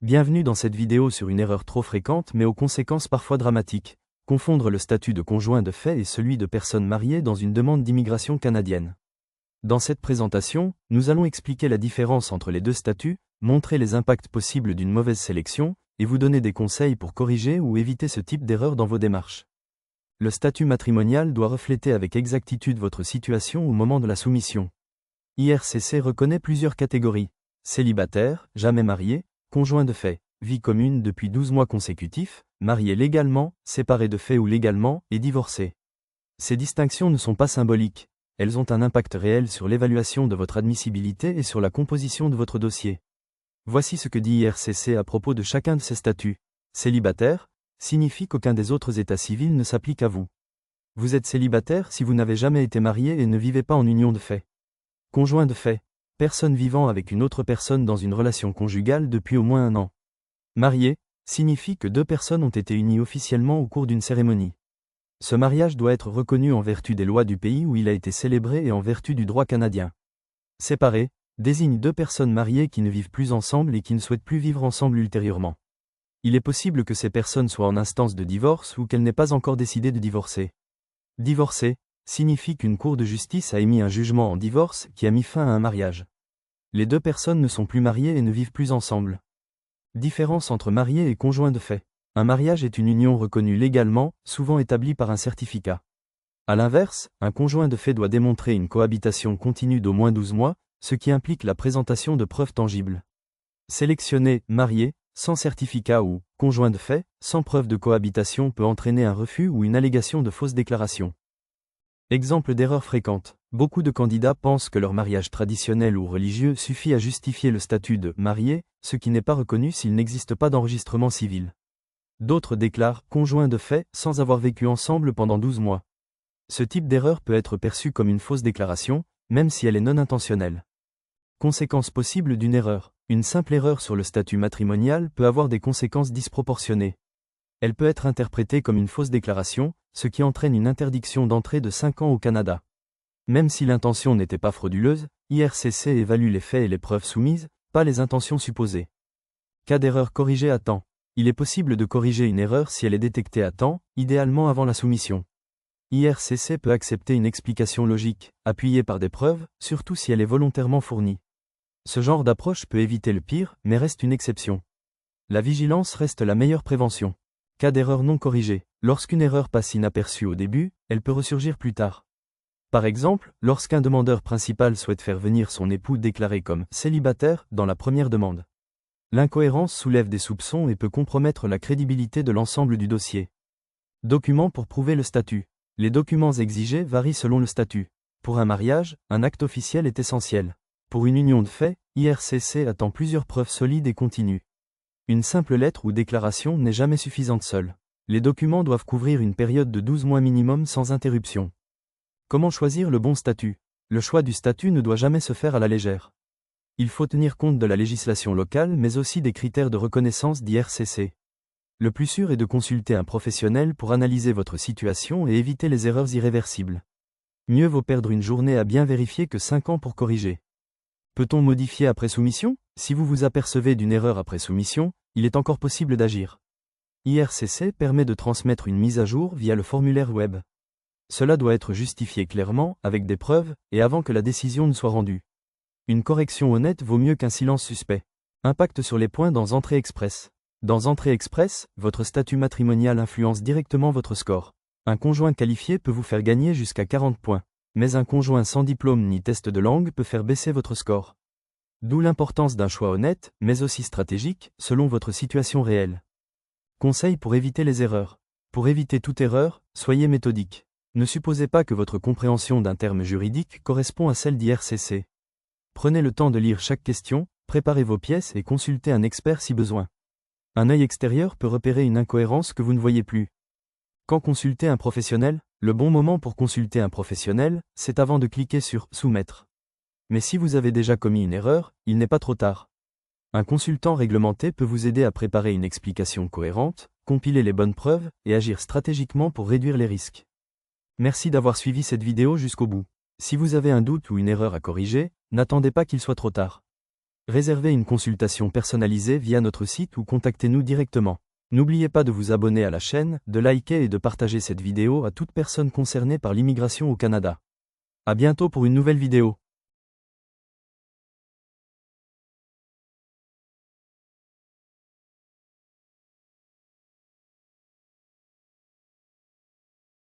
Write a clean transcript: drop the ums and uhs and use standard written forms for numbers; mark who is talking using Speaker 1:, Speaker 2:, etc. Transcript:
Speaker 1: Bienvenue dans cette vidéo sur une erreur trop fréquente mais aux conséquences parfois dramatiques. Confondre le statut de conjoint de fait et celui de personne mariée dans une demande d'immigration canadienne. Dans cette présentation, nous allons expliquer la différence entre les deux statuts, montrer les impacts possibles d'une mauvaise sélection, et vous donner des conseils pour corriger ou éviter ce type d'erreur dans vos démarches. Le statut matrimonial doit refléter avec exactitude votre situation au moment de la soumission. IRCC reconnaît plusieurs catégories: célibataire, jamais marié, conjoint de fait, vie commune depuis 12 mois consécutifs, marié légalement, séparé de fait ou légalement, et divorcé. Ces distinctions ne sont pas symboliques, elles ont un impact réel sur l'évaluation de votre admissibilité et sur la composition de votre dossier. Voici ce que dit IRCC à propos de chacun de ces statuts. Célibataire signifie qu'aucun des autres états civils ne s'applique à vous. Vous êtes célibataire si vous n'avez jamais été marié et ne vivez pas en union de fait. Conjoint de fait, personne vivant avec une autre personne dans une relation conjugale depuis au moins 1 an. Marié signifie que 2 personnes ont été unies officiellement au cours d'une cérémonie. Ce mariage doit être reconnu en vertu des lois du pays où il a été célébré et en vertu du droit canadien. Séparé désigne 2 personnes mariées qui ne vivent plus ensemble et qui ne souhaitent plus vivre ensemble ultérieurement. Il est possible que ces personnes soient en instance de divorce ou qu'elles n'aient pas encore décidé de divorcer. Divorcé signifie qu'une cour de justice a émis un jugement en divorce qui a mis fin à un mariage. Les 2 personnes ne sont plus mariées et ne vivent plus ensemble. Différence entre marié et conjoint de fait. Un mariage est une union reconnue légalement, souvent établie par un certificat. À l'inverse, un conjoint de fait doit démontrer une cohabitation continue d'au moins 12 mois, ce qui implique la présentation de preuves tangibles. Sélectionner marié, sans certificat ou conjoint de fait, sans preuve de cohabitation peut entraîner un refus ou une allégation de fausse déclaration. Exemple d'erreur fréquente. Beaucoup de candidats pensent que leur mariage traditionnel ou religieux suffit à justifier le statut de marié, ce qui n'est pas reconnu s'il n'existe pas d'enregistrement civil. D'autres déclarent conjoint de fait sans avoir vécu ensemble pendant 12 mois. Ce type d'erreur peut être perçu comme une fausse déclaration, même si elle est non intentionnelle. Conséquences possibles d'une erreur. Une simple erreur sur le statut matrimonial peut avoir des conséquences disproportionnées. Elle peut être interprétée comme une fausse déclaration, ce qui entraîne une interdiction d'entrée de 5 ans au Canada. Même si l'intention n'était pas frauduleuse, IRCC évalue les faits et les preuves soumises, pas les intentions supposées. Cas d'erreur corrigée à temps. Il est possible de corriger une erreur si elle est détectée à temps, idéalement avant la soumission. IRCC peut accepter une explication logique, appuyée par des preuves, surtout si elle est volontairement fournie. Ce genre d'approche peut éviter le pire, mais reste une exception. La vigilance reste la meilleure prévention. Cas d'erreur non corrigée. Lorsqu'une erreur passe inaperçue au début, elle peut ressurgir plus tard. Par exemple, lorsqu'un demandeur principal souhaite faire venir son époux déclaré comme célibataire dans la première demande. L'incohérence soulève des soupçons et peut compromettre la crédibilité de l'ensemble du dossier. Documents pour prouver le statut. Les documents exigés varient selon le statut. Pour un mariage, un acte officiel est essentiel. Pour une union de fait, IRCC attend plusieurs preuves solides et continues. Une simple lettre ou déclaration n'est jamais suffisante seule. Les documents doivent couvrir une période de 12 mois minimum sans interruption. Comment choisir le bon statut? Le choix du statut ne doit jamais se faire à la légère. Il faut tenir compte de la législation locale mais aussi des critères de reconnaissance d'IRCC. Le plus sûr est de consulter un professionnel pour analyser votre situation et éviter les erreurs irréversibles. Mieux vaut perdre une journée à bien vérifier que 5 ans pour corriger. Peut-on modifier après soumission? Si vous vous apercevez d'une erreur après soumission, il est encore possible d'agir. IRCC permet de transmettre une mise à jour via le formulaire web. Cela doit être justifié clairement, avec des preuves, et avant que la décision ne soit rendue. Une correction honnête vaut mieux qu'un silence suspect. Impact sur les points dans Entrée Express. Dans Entrée Express, votre statut matrimonial influence directement votre score. Un conjoint qualifié peut vous faire gagner jusqu'à 40 points. Mais un conjoint sans diplôme ni test de langue peut faire baisser votre score. D'où l'importance d'un choix honnête, mais aussi stratégique, selon votre situation réelle. Conseil pour éviter les erreurs. Pour éviter toute erreur, soyez méthodique. Ne supposez pas que votre compréhension d'un terme juridique correspond à celle d'IRCC. Prenez le temps de lire chaque question, préparez vos pièces et consultez un expert si besoin. Un œil extérieur peut repérer une incohérence que vous ne voyez plus. Quand consulter un professionnel? Le bon moment pour consulter un professionnel, c'est avant de cliquer sur « Soumettre ». Mais si vous avez déjà commis une erreur, il n'est pas trop tard. Un consultant réglementé peut vous aider à préparer une explication cohérente, compiler les bonnes preuves et agir stratégiquement pour réduire les risques. Merci d'avoir suivi cette vidéo jusqu'au bout. Si vous avez un doute ou une erreur à corriger, n'attendez pas qu'il soit trop tard. Réservez une consultation personnalisée via notre site ou contactez-nous directement. N'oubliez pas de vous abonner à la chaîne, de liker et de partager cette vidéo à toute personne concernée par l'immigration au Canada. À bientôt pour une nouvelle vidéo.